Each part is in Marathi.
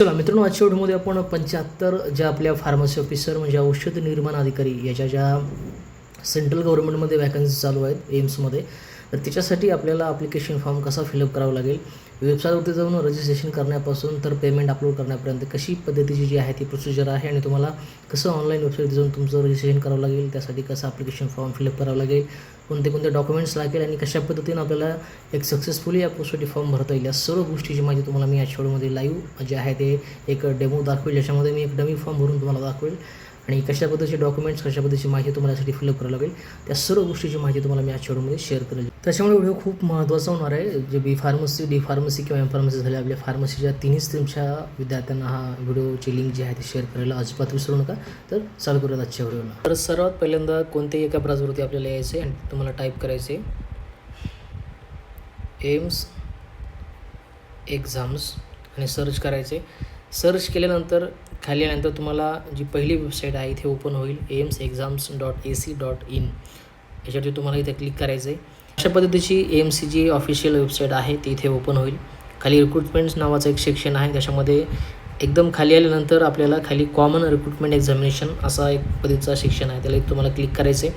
चला मित्रांनो, आजच्या व्हिडिओमध्ये आपण 75 ज्या आपल्या फार्मसी ऑफिसर म्हणजे औषध निर्माण अधिकारी याच्या ज्या सेंट्रल गव्हर्नमेंटमध्ये वॅकन्सी चालू आहेत एम्समध्ये, तर त्याच्यासाठी आपल्याला ॲप्लिकेशन फॉर्म कसा फिलअप करावा लागेल, वेबसाईटवरती जाऊन रजिस्ट्रेशन करण्यापासून तर पेमेंट अपलोड करण्यापर्यंत कशी पद्धतीची जी आहे ती प्रोसिजर आहे आणि तुम्हाला कसं ऑनलाईन वेबसाईट जाऊन तुमचं रजिस्ट्रेशन करावं लागेल, त्यासाठी कसं ॲप्लिकेशन फॉर्म फिलअप करावं लागेल, कोणते डॉक्युमेंट्स लागेल आणि कशा पद्धतीनं आपल्याला एक सक्सेसफुली या प्रोसेससाठी फॉर्म भरता येईल, या सर्व गोष्टीची माहिती तुम्हाला मी आजच्या व्हिडिओमध्ये लाईव्ह जे आहे ते एक डेमो दाखवेल, ज्याच्यामध्ये मी एक डमी फॉर्म भरून तुम्हाला दाखवेल आणि कशा पद्धतीचे डॉक्युमेंट्स, कशा पद्धतीची माहिती तुम्हाला यासाठी फिलअप करावं लागेल, त्या सर्व गोष्टीची माहिती तुम्हाला मी आजच्या व्हिडिओमध्ये शेअर करेल. त्याच्यामुळे व्हिडिओ खूप महत्त्वाचा होणार आहे. जे बी फार्मसी, डी फार्मसी किंवा एम फार्मसी झाले, आपल्या फार्मसीच्या तिन्ही स्ट्रीमच्या विद्यार्थ्यांना हा व्हिडिओची लिंक जी आहे ती शेअर करायला अजिबात विसरू नका. तर चालू करूयात आजच्या व्हिडिओला. तर सर्वात पहिल्यांदा कोणत्याही एका ब्राउझरवरती आपल्याला यायचं आहे आणि तुम्हाला टाईप करायचे एम्स एक्झाम्स आणि सर्च करायचे. सर्च केल्यानंतर खाली आल्यानंतर तुम्हाला जी पहिली वेबसाईट आहे इथे ओपन होईल, AIIMS.AC.in. याच्यावरती तुम्हाला इथे क्लिक करायचं आहे. अशा पद्धतीची AIIMS जी ऑफिशियल वेबसाईट आहे ती इथे ओपन होईल. खाली रिक्रुटमेंट्स नावाचं एक सेक्शन आहे, त्याच्यामध्ये एकदम खाली आल्यानंतर आपल्याला खाली कॉमन रिक्रुटमेंट एक्झामिनेशन असा एक पद्धतीचा सेक्शन आहे, त्याला तुम्हाला क्लिक करायचं आहे.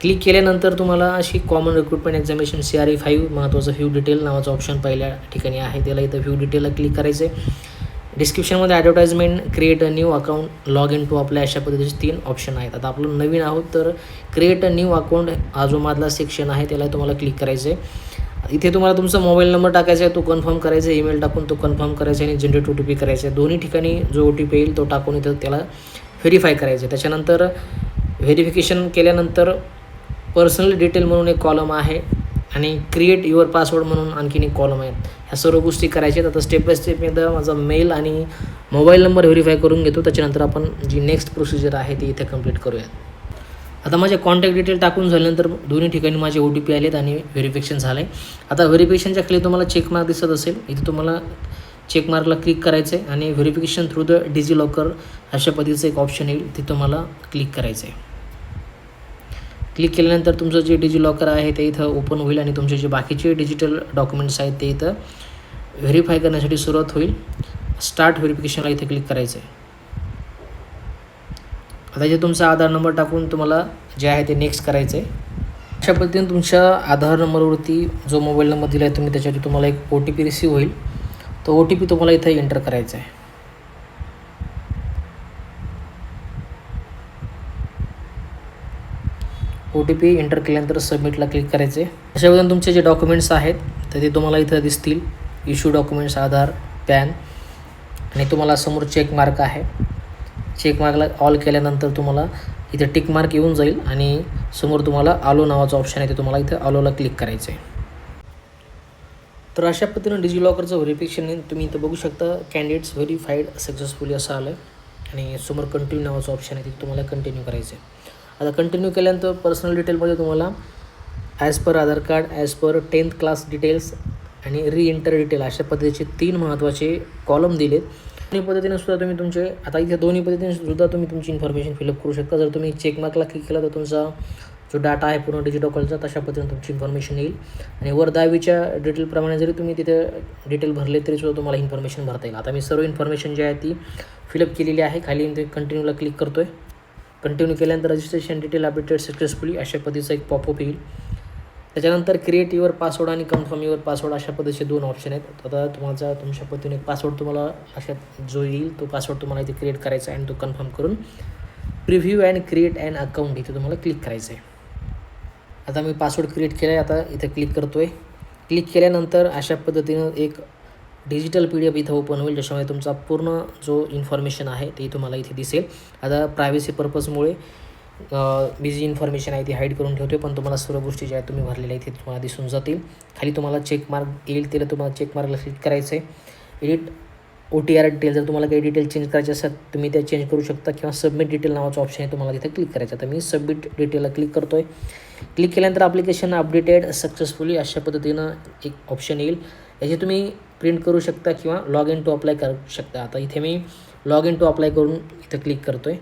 क्लिक केल्यानंतर तुम्हाला अशी कॉमन रिक्रुटमेंट एक्झामिनेशन CRE5 महत्त्वाचं व्ह्यू डिटेल नावाचं ऑप्शन पहिल्या ठिकाणी आहे, त्याला इथं व्ह्यू डिटेलला क्लिक करायचं आहे. डिस्क्रिप्शनमध्ये advertisement, create a new account, log in to apply अशा पद्धतीचे 3 ऑप्शन आहेत. आता आपण नवीन आहोत तर क्रिएट अ न्यू अकाउंट हा जो मधला सेक्शन आहे त्याला तुम्हाला क्लिक करायचं आहे. इथे तुम्हाला तुमचा मोबाईल नंबर टाकायचा आहे, तो कन्फर्म करायचा आहे, ईमेल टाकून तो कन्फर्म करायचा आहे आणि जनरेट OTP करायचा आहे. दोन्ही ठिकाणी जो OTP येईल तो टाकून इथं त्याला व्हेरीफाय करायचं आहे. त्याच्यानंतर व्हेरिफिकेशन केल्यानंतर पर्सनल डिटेल म्हणून एक कॉलम आहे आणि क्रिएट युअर पासवर्ड म्हणून आणखीन एक कॉलम आहे. ह्या सर्व गोष्टी करायच्या आहेत. आता स्टेप बाय स्टेप एकदा माझा मेल आणि मोबाईल नंबर व्हेरीफाय करून घेतो, त्याच्यानंतर आपण जी नेक्स्ट प्रोसिजर आहे ती इथे कंप्लीट करूयात. आता माझे कॉन्टॅक्ट डिटेल टाकून झाल्यानंतर दोन्ही ठिकाणी माझे OTP आलेत आणि व्हेरिफिकेशन झालं आहे. आता व्हेरिफिकेशनच्या खाली तुम्हाला चेक मार्क दिसत असेल, इथे तुम्हाला चेक मार्कला क्लिक करायचं आहे आणि व्हेरिफिकेशन थ्रू द डिजिलॉकर अशा पद्धतीचं एक ऑप्शन येईल, ते तुम्हाला क्लिक करायचं आहे. क्लिक केल्यानंतर तुमचं जे डिजिलॉकर आहे ते इथं ओपन होईल आणि तुमचे जे बाकीचे डिजिटल डॉक्युमेंट्स आहेत ते इथं व्हेरीफाय करण्यासाठी सुरुवात होईल. स्टार्ट व्हेरिफिकेशनला इथे क्लिक करायचं आहे. आता इथे तुमचा आधार नंबर टाकून तुम्हाला जे आहे ते नेक्स्ट करायचं आहे. अशा पद्धतीने तुमच्या आधार नंबरवरती जो मोबाईल नंबर दिला आहे तुम्ही, त्याच्यावरती तुम्हाला एक OTP रिसीव्ह होईल. तो OTP तुम्हाला इथे एंटर करायचा आहे. OTP एंटर केल्यानंतर सबमिटला क्लिक करायचे. अशा पद्धतीने तुमचे जे डॉक्युमेंट्स आहेत तर ते तुम्हाला इथं दिसतील. इश्यू डॉक्युमेंट्स, आधार, पॅन आणि तुम्हाला समोर चेक मार्क आहे. चेक मार्कला ऑल केल्यानंतर तुम्हाला इथे टिक मार्क येऊन जाईल आणि समोर तुम्हाला आलो नावाचं ऑप्शन आहे, ते तुम्हाला इथं आलोला क्लिक करायचं आहे. तर अशा पद्धतीनं डिजिलॉकरचं व्हेरिफिकेशन तुम्ही इथं बघू शकता. कॅन्डिडेट्स व्हेरीफाईड सक्सेसफुली असं आलं आणि समोर कंटिन्यू नावाचं ऑप्शन आहे, ते तुम्हाला कंटिन्यू करायचं आहे. आता कंटिन्यू केल्यानंतर पर्सनल डिटेलमध्ये तुम्हाला as per Aadhaar card, as per 10th class details आणि रीएंटर डिटेल अशा पद्धतीचे 3 महत्त्वाचे कॉलम दिलेत. दोन्ही पद्धतीने सुद्धा तुम्ही तुमचे आता इथे दोन्ही पद्धतीने सुद्धा तुम्ही तुमची इन्फॉर्मेशन फिलअप करू शकता. जर तुम्ही चेकमार्कला क्लिक केला तर तुमचा जो डाटा आहे पूर्ण डिजिलॉकरचा तशा पद्धतीने तुमची इन्फॉर्मेशन येईल आणि वर 10वीच्या डिटेलप्रमाणे जरी तुम्ही तिथे डिटेल भरले तरी सुद्धा तुम्हाला इन्फॉर्मेशन भरता येईल. आता मी सर्व इन्फॉर्मेशन जी आहे ती फिलअप केलेली आहे. खाली ते कंटिन्यूला क्लिक करतो आहे. कंटिन्यू केल्यानंतर रजिस्ट्रेशन डिटेल अपडेटेड सक्सेसफुली अशा पद्धतीचा एक पॉपअप येईल. त्याच्यानंतर क्रिएट युअर पासवर्ड आणि कन्फर्म युअर पासवर्ड अशा पद्धतीचे 2 ऑप्शन आहेत. आता तुमच्या पद्धतीने एक पासवर्ड तुम्हाला अशा जो येईल तो पासवर्ड तुम्हाला इथे क्रिएट करायचा आहे आणि तो कन्फर्म करून preview and create and account इथे तुम्हाला क्लिक करायचं आहे. आता मी पासवर्ड क्रिएट केला आहे, आता इथे क्लिक करतो आहे. क्लिक केल्यानंतर अशा पद्धतीनं एक डिजिटल PDF इथं ओपन होईल, ज्याच्यामध्ये तुमचा पूर्ण जो इन्फॉर्मेशन आहे ते तुम्हाला इथे दिसेल. आता प्रायव्हसी पर्पजमुळे मी जी इन्फॉर्मेशन आहे ती हाईड करून ठेवतो, पण तुम्हाला सर्व गोष्टी ज्या आहेत तुम्ही भरलेल्या आहेत ते तुम्हाला दिसून जातील. खाली तुम्हाला चेक मार्क येईल, त्याला तुम्हाला चेक मार्कला क्लिक करायचं आहे. एडिट OTR डिटेल, जर तुम्हाला काही डिटेल चेंज करायचे असतात तुम्ही त्या चेंज करू शकता किंवा सबमिट डिटेल नावाचं ऑप्शन आहे, तुम्हाला तिथे क्लिक करायचं. तर मी सबमिट डिटेलला क्लिक करतो आहे. क्लिक केल्यानंतर ॲप्लिकेशन अपडेटेड सक्सेसफुली अशा पद्धतीनं एक ऑप्शन येईल. याचे तुम्ही प्रिंट करू शकता किंवा लॉग इन टू अप्लाय करू शकता. आता इथे मी लॉग इन टू अप्लाय करून इथं क्लिक करतो आहे.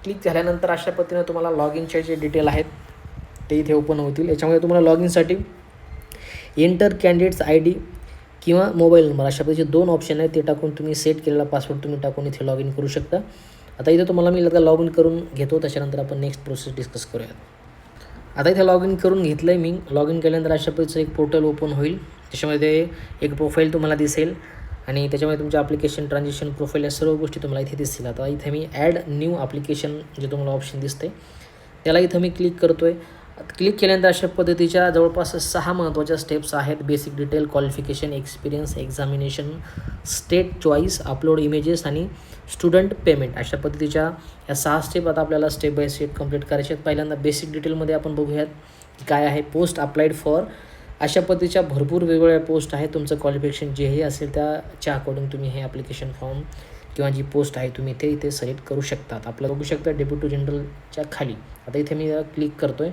क्लिक झाल्यानंतर अशा पद्धतीनं तुम्हाला लॉग इनचे जे डिटेल आहेत ते इथे ओपन होतील. याच्यामध्ये तुम्हाला लॉग इनसाठी एंटर कॅन्डिडेट्स ID किंवा मोबाईल नंबर, अशा पद्धतीचे 2 ऑप्शन आहेत. ते टाकून तुम्ही सेट केलेला पासवर्ड तुम्ही टाकून इथे लॉग इन करू शकता. आता इथे तुम्हाला मी आता लॉग इन करून घेतो, त्याच्यानंतर आपण नेक्स्ट प्रोसेस डिस्कस करूयात. आता इथे लॉग इन करून घेतलं आहे मी. लॉग इन केल्यानंतर अशा पद्धतीचं एक पोर्टल ओपन होईल. त्याच्यामध्ये एक प्रोफाईल तुम्हाला दिसेल आणि त्याच्यामध्ये तुमचे ॲप्लिकेशन, ट्रान्झॅक्शन, प्रोफाईल या सर्व गोष्टी तुम्हाला इथे दिसतील. आता इथे मी ॲड न्यू ॲप्लिकेशन जे तुम्हाला ऑप्शन दिसते त्याला इथं मी क्लिक करतो आहे. क्लिक केल्यानंतर अशा पद्धतीच्या जवळपास 6 महत्त्वाच्या स्टेप्स आहेत. Basic detail, qualification, experience, examination, state choice, upload images आणि स्टुडंट पेमेंट. अशा पद्धतीच्या या 6 स्टेप आता आपल्याला स्टेप बाय स्टेप कंप्लीट करायचे आहेत. पहिल्यांदा बेसिक डिटेलमध्ये आपण बघूयात की काय आहे. पोस्ट अप्लाइड फॉर, अशा पद्धतीच्या भरपूर वेगवेगळ्या पोस्ट आहेत. तुमचं क्वालिफिकेशन जेही असेल त्याच्या अकॉर्डिंग तुम्ही हे ॲप्लिकेशन फॉर्म किंवा जी पोस्ट आहे तुम्ही ते इथे सिलेक्ट करू शकतात. आपल्याला बघू शकता डेप्युटी जनरलच्या खाली. आता इथे मी क्लिक करतो आहे.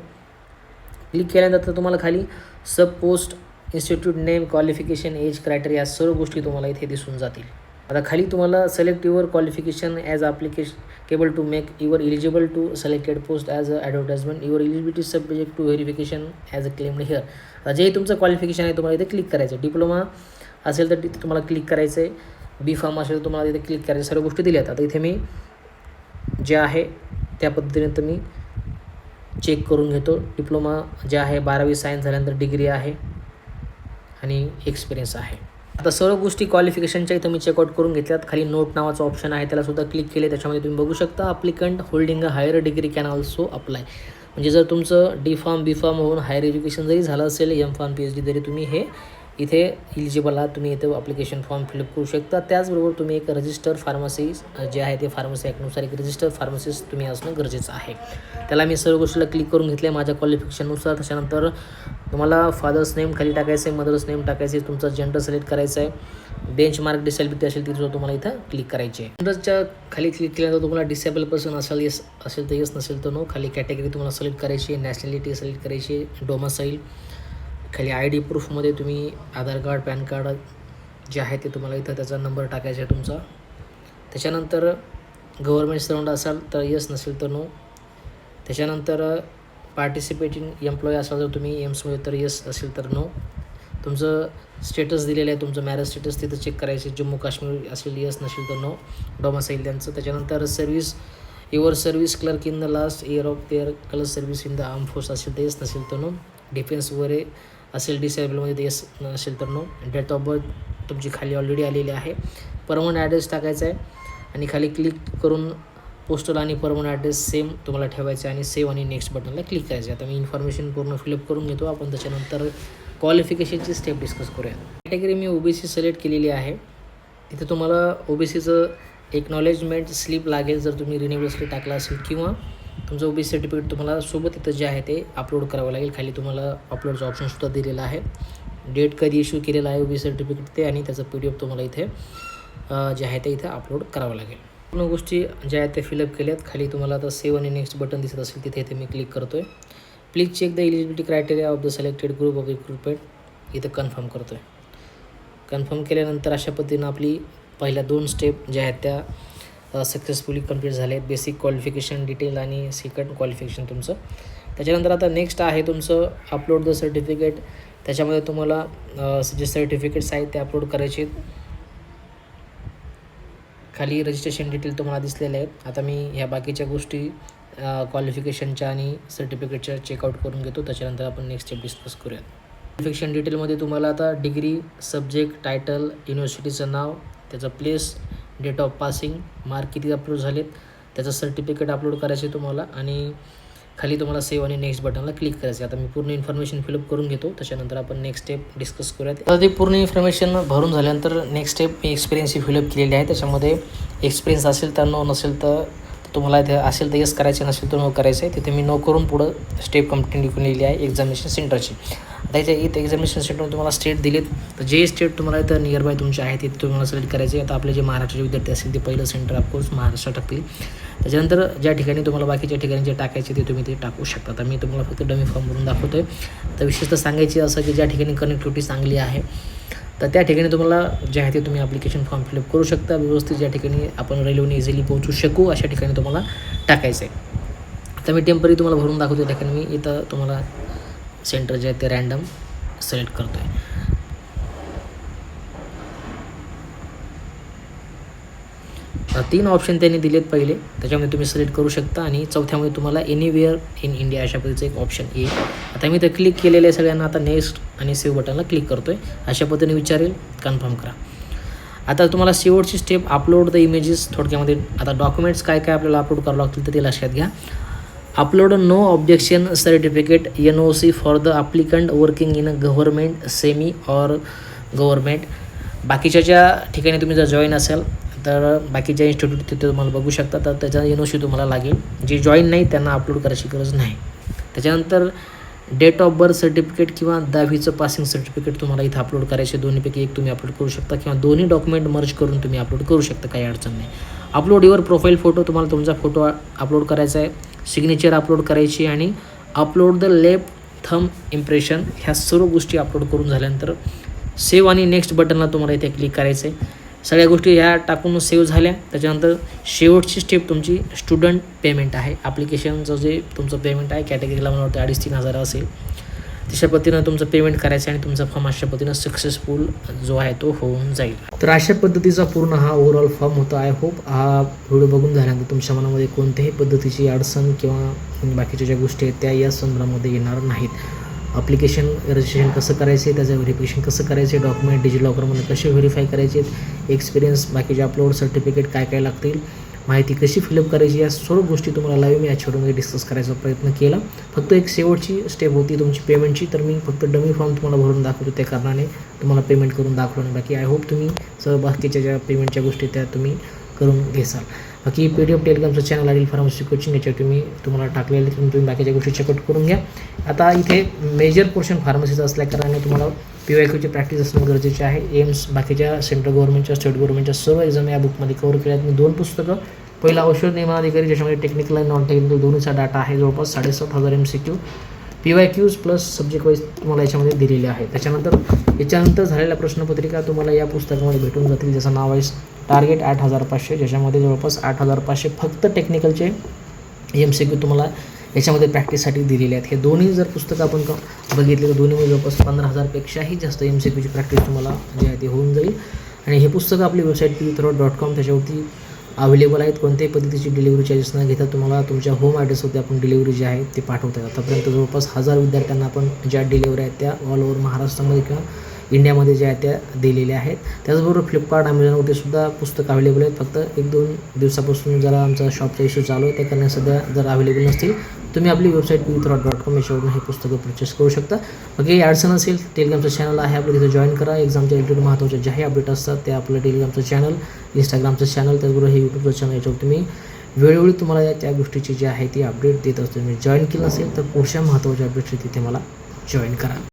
क्लिक केल्यानंतर तुम्हाला खाली sub post, institute name, qualification, age criteria सर्व गोष्टी तुम्हाला इथे दिसून जातील. आता खाली तुम्हाला select your qualification as cable to make your eligible to selected post as a advertisement, your eligibility subject to verification as a claimed here. आता जे तुमचं क्वालिफिकेशन आहे तुम्हाला इथे क्लिक करायचं आहे. डिप्लोमा असेल तर तिथे तुम्हाला क्लिक करायचं आहे. बी फार्म असेल तर तुम्हाला इथे क्लिक करायचं. सर्व गोष्टी दिल्यात. आता इथे मी जे आहे त्या पद्धतीने तर मी चेक करून घेतो. डिप्लोमा जे आहे 12वी सायन्स झाल्यानंतर डिग्री आहे आणि एक्सपिरियन्स आहे. आता सर्व गोष्टी क्वालिफिकेशनच्या इथं मी चेकआउट करून घेतल्यात. खाली नोट नावाचं ऑप्शन आहे त्यालासुद्धा क्लिक केले. त्याच्यामध्ये तुम्ही बघू शकता applicant holding a higher degree can also apply. म्हणजे जर तुमचं डी फार्म, बी फार्म होऊन हायर एज्युकेशन जरी झालं असेल, एम फार्म, PhD तरी तुम्ही हे इथे इलिजिबल आहात. तुम्ही इथे ॲप्लिकेशन फॉर्म फिलअप करू शकता. त्याचबरोबर तुम्ही एक रजिस्टर फार्मसी जे आहे ते फार्मसी ॲक्टनुसार एक रजिस्टर फार्मसिस्ट तुम्ही असणं गरजेचं आहे. त्याला मी सर्व गोष्टीला क्लिक करून घेतले माझ्या क्वालिफिकेशननुसार. त्याच्यानंतर तुम्हाला फादर्स नेम खाली टाकायचं आहे, मदर्स नेम टाकायचं आहे, तुमचा जेंडर सिलेक्ट करायचं आहे. बेंच मार्क डिसेबिलिटी असेल तिथं तुम्हाला इथं क्लिक करायची आहे. जेंडरच्या खाली क्लिक केल्यानंतर तुम्हाला डिसेबल पर्सन असेल, येस असेल तर येस, नसेल तर नो. खाली कॅटेगरी तुम्हाला सिलेक्ट करायची आहे, नॅशनॅलिटी सिलेक्ट करायची आहे, डोमासाईल. खाली ID प्रूफमध्ये तुम्ही आधार कार्ड, पॅन कार्ड जे आहे ते तुम्हाला इथं त्याचा नंबर टाकायचा आहे तुमचा. त्याच्यानंतर गव्हर्मेंट सर्वंट असाल तर येस, नसेल तर नो. त्याच्यानंतर पार्टिसिपेटिंग एम्प्लॉई असाल जर तुम्ही एम्समध्ये तर येस, असेल तर नो. तुमचं स्टेटस दिलेलं आहे, तुमचं मॅरेज स्टेटस तिथं चेक करायचे. जम्मू काश्मीर असेल येस, नसेल तर नो. डोमासाईल त्यांचं. त्याच्यानंतर service, your service clerk in the last year of their colour service in the arm force असेल तर येस, नसेल तर नो. डिफेन्स वगैरे असेल डिसेबलमध्ये येस, नसेल तर नो. डेट ऑफ बर्थ तुमची खाली ऑलरेडी आलेली आहे. परमनंट ॲड्रेस टाकायचा आहे आणि खाली क्लिक करून पोस्टल आणि परमनंट ॲड्रेस सेम तुम्हाला ठेवायचं आहे आणि सेव्ह आणि नेक्स्ट बटनला क्लिक करायचं आहे. आता मी इन्फॉर्मेशन पूर्ण फिलअप करून घेतो. आपण त्याच्यानंतर क्वालिफिकेशनची स्टेप डिस्कस करूया. कॅटेगरी मी OBC सिलेक्ट केलेली आहे. तिथे तुम्हाला OBCचं एक्नॉलेजमेंट स्लिप लागेल जर तुम्ही रिन्युअबल टाकला असेल, किंवा तुमचं OBC सर्टिफिकेट तुम्हाला सोबत इथं जे आहे ते अपलोड करावं लागेल. खाली तुम्हाला अपलोडचं ऑप्शनसुद्धा दिलेलं आहे. डेट कधी इश्यू केलेला आहे OBC सर्टिफिकेट ते आणि त्याचं PDF तुम्हाला इथे जे आहे ते इथे अपलोड करावं लागेल. पूर्ण गोष्टी ज्या आहेत ते फिलअप केल्यात. खाली तुम्हाला आता सेव्ह आणि नेक्स्ट बटन दिसत असेल तिथे इथे मी क्लिक करतो आहे. Please check the eligibility criteria of the selected group of recruitment इथं कन्फर्म करतो आहे. कन्फर्म केल्यानंतर अशा पद्धतीनं आपली पहिल्या 2 स्टेप ज्या आहेत त्या सक्सेसफुली कंप्लीट झाले. बेसिक क्वालिफिकेशन डिटेल आणि सेकंड क्वालिफिकेशन तुमचं. त्याच्यानंतर आता नेक्स्ट आहे तुमचं अपलोड द सर्टिफिकेट. त्याच्यामध्ये तुम्हाला जे सर्टिफिकेट्स आहेत ते अपलोड करायचे. खाली रजिस्ट्रेशन डिटेल तुम्हाला दिसलेले आहेत. आता मी ह्या बाकीच्या गोष्टी क्वालिफिकेशनच्या आणि सर्टिफिकेटच्या चेकआउट करून घेतो. त्याच्यानंतर आपण नेक्स्ट स्टेप डिस्कस करूयात. क्वालिफिकेशन डिटेलमध्ये तुम्हाला आता डिग्री, सब्जेक्ट, टायटल, युनिव्हर्सिटीचं नाव, त्याचं place, date of passing, mark किती अपलोड झालेत, त्याचं सर्टिफिकेट अपलोड करायचे तुम्हाला आणि खाली तुम्हाला सेव्ह आणि नेक्स्ट बटनला क्लिक करायचं. आता मी पूर्ण इन्फॉर्मेशन फिलअप करून घेतो. त्याच्यानंतर आपण नेक्स्ट स्टेप डिस्कस करूयात. आता ते पूर्ण इन्फॉर्मेशन भरून झाल्यानंतर नेक्स्ट स्टेप मी एक्सपिरियन्स ही फिलअप केलेली आहे. त्याच्यामध्ये एक्सपिरियन्स असेल तर नो, नसेल तर तुम्हाला इथे असेल तर येस करायचे, नसेल तर नो करायचं आहे. तिथे मी नो करून पुढं स्टेप कंटिन्यू केलेली आहे एक्झामिनेशन सेंटरची. आता इथे एक्झामिनेशन सेंटरमध्ये तुम्हाला स्टेट दिलेत, तर जे स्टेट तुम्हाला इथं नियरबाय तुमचे आहे तिथे तुम्हाला सिलेक्ट करायचे. आता आपले जे महाराष्ट्राचे विद्यार्थी असतील ते पहिलं सेंटर ऑफकोर्स महाराष्ट्र टाकतील. त्याच्यानंतर ज्या ठिकाणी तुम्हाला बाकीच्या ठिकाणी जे टाकायचे ते तुम्ही ते टाकू शकता. तर मी तुम्हाला फक्त डमी फॉर्म भरून दाखवतो आहे. तर विशेषतः सांगायची असं की ज्या ठिकाणी कनेक्टिव्हिटी चांगली आहे तर त्या ठिकाणी तुम्हाला जे आहे ते तुम्ही ॲप्लिकेशन फॉर्म फिलअप करू शकता. व्यवस्थित ज्या ठिकाणी आपण रेल्वेने इझिली पोहोचू शकू अशा ठिकाणी तुम्हाला टाकायचं आहे. तर मी टेम्पररी तुम्हाला भरून दाखवतो. त्या ठिकाणी मी इथं तुम्हाला सेंटर जे आहे ते रँडम सिलेक्ट करतो आहे. 3 ऑप्शन त्यांनी दिलेत पहिले, त्याच्यामध्ये तुम्ही सिलेक्ट करू शकता आणि चौथ्यामध्ये तुम्हाला एनिवेअर इन इंडिया अशा पद्धतीचं एक ऑप्शन येईल. आता मी ते क्लिक केलेलं आहे सगळ्यांना. आता नेक्स्ट आणि सेव्ह बटनला क्लिक करतो आहे. अशा पद्धतीने विचारेल, कन्फर्म करा. आता तुम्हाला शेवटची स्टेप अपलोड द इमेजेस. थोडक्यामध्ये आता डॉक्युमेंट्स काय काय आपल्याला अपलोड करावं लागतील तर ते लक्षात घ्या. Upload no objection certificate NOC for the applicant working in a government semi or government. बाकीच्या ज्या ठिकाणी तुम्ही जर जॉईन असाल तर बाकीच्या इन्स्टिट्यूट तिथे तुम्हाला बघू शकता, तर त्याचा NOC तुम्हाला लागेल. जे जॉईन नाही त्यांना अपलोड करायची गरज नाही. त्याच्यानंतर डेट ऑफ बर्थ सर्टिफिकेट किंवा 10वीचं पासिंग सर्टिफिकेट तुम्हाला इथं अपलोड करायचे. दोन्हीपैकी एक तुम्ही अपलोड करू शकता किंवा दोन्ही डॉक्युमेंट मर्ज करून तुम्ही अपलोड करू शकता, काही अडचण नाही. Upload your profile photo. तुम्हाला तुमचा फोटो अपलोड करायचा आहे. सिग्नेचर अपलोड करायची आणि upload the left thumb impression. ह्या सर्व गोष्टी अपलोड करून झाल्यानंतर सेव्ह आणि नेक्स्ट बटनला तुम्हाला इथे क्लिक करायचं आहे. सगळ्या गोष्टी ह्या टाकून सेव्ह झाल्या. त्याच्यानंतर शेवटची स्टेप तुमची स्टुडंट पेमेंट आहे. ॲप्लिकेशनचं जे तुमचं पेमेंट आहे कॅटेगरीला मला वाटतं 2,500-3,000 असेल. तशा पद्धतीनं तुमचं पेमेंट करायचं आणि तुमचा फॉर्म अशा पद्धतीनं सक्सेसफुल जो आहे तो होऊन जाईल. तर अशा पद्धतीचा पूर्ण हा ओव्हरऑल फॉर्म होता. आय होप हा व्हिडिओ बघून झाल्यानंतर तुमच्या मनामध्ये कोणत्याही पद्धतीची अडचण किंवा बाकीच्या ज्या गोष्टी आहेत त्या या संदर्भामध्ये येणार नाहीत. ॲप्लिकेशन रजिस्ट्रेशन कसं करायचे, त्याचं व्हेरिफिकेशन कसं करायचे, डॉक्युमेंट डिजिलॉकरमध्ये कसे व्हेरीफाय करायचे, एक्सपिरियन्स, बाकीचे अपलोड सर्टिफिकेट काय काय लागतील, माहिती कशी फिलअप करायची, या सर्व गोष्टी तुम्हाला लाईव्ह मी या व्हिडिओमध्ये डिस्कस करायचा प्रयत्न केला. फक्त एक शेवटची स्टेप होती तुमची पेमेंटची, तर मी फक्त डमी फॉर्म तुम्हाला भरून दाखवतो. त्या कारणाने तुम्हाला पेमेंट करून दाखवलं नाही. बाकी आय होप तुम्ही सर्व बाकीच्या ज्या पेमेंटच्या गोष्टी त्या तुम्ही करून घेसाल. बाकी PDF टेलिग्रामचं चॅनल आहे फार्मसी कोचिंग, याच्यावर तुम्हाला टाकलेले तुम्ही बाकीच्या गोष्टी चेकआउट करून घ्या. आता इथे मेजर पोर्शन फार्मसीचं असल्याकारणाने तुम्हाला PYQची प्रॅक्टिस असणं गरजेचे आहे. एम्स बाकीच्या सेंट्रल गव्हर्नमेंटच्या स्टेट गव्हर्नमेंटच्या सर्व एक्झाम या बुकमध्ये कव्हर केल्यात. मी 2 पुस्तकं, पहिला औषध नियमाधिकारी ज्याच्यामध्ये टेक्निकल आणि नॉन टेक्निकल दोन्हीचा डाटा आहे. जवळपास 7,500 MCQ PYQs plus subject wise तुम्हाला याच्यामध्ये दिलेले आहे. याच्यानंतर झालेल्या प्रश्नपत्रिका तुम्हाला या पुस्तकामध्ये भेटून जातील, ज्याचं नाव आहे टार्गेट 8,500, ज्याच्यामध्ये जवळपास 8,500 फक्त टेक्निकलचे MCQ तुम्हाला याच्यामध्ये प्रॅक्टिससाठी दिलेले आहेत. हे दोन्ही जर पुस्तकं आपण बघितले तर दोन्हीमध्ये जवळपास 15,000पेक्षाही जास्त MCQची प्रॅक्टिस तुम्हाला जे आहे ते होऊन जाईल. आणि हे पुस्तकं आपली वेबसाईट pthroat.com त्याच्यावरती अवेलेबल आहेत. कोणत्याही पद्धतीची डिलिव्हरी चार्जेस न घेता तुम्हाला तुमच्या होम ॲड्रेसवरती आपण डिलिव्हरी जी आहे ते पाठवतात. आतापर्यंत जवळपास 1000 विद्यार्थ्यांना आपण ज्या डिलिव्हरी आहेत त्या ऑल ओव्हर महाराष्ट्रामध्ये किंवा इंडियामध्ये ज्या आहेत त्या दिलेल्या आहेत. त्याचबरोबर फ्लिपकार्ट, अमेझॉनवरती सुद्धा पुस्तकं अवेलेबल आहेत. फक्त 1-2 दिवसापासून जरा आमचा शॉपचा इश्यू चालू आहे, त्या कारण सध्या जर अवेलेबल नसतील तुम्ही आपली वेबसाईट pthroat.com याच्यावरून हे पुस्तकं परचेस करू शकता. बाकी अडचण असेल टेलिग्रामचं चॅनल आहे आपलं, तिथे जॉईन करा. एक्झामच्या रिलेटेड महत्त्वाच्या ज्याही अपडेट असतात त्या आपलं टेलिग्रामचं चॅनल, इंस्टाग्रामचं चॅनल, त्याचबरोबर हे यूट्यूबचं चॅनल, याच्यावर तुम्ही वेळोवेळी तुम्हाला त्या गोष्टीची जी आहे ती अपडेट देत असतो. तुम्ही जॉईन केलं असेल तर पुढच्या महत्त्वाच्या अपडेटची तिथे मला जॉईन करा.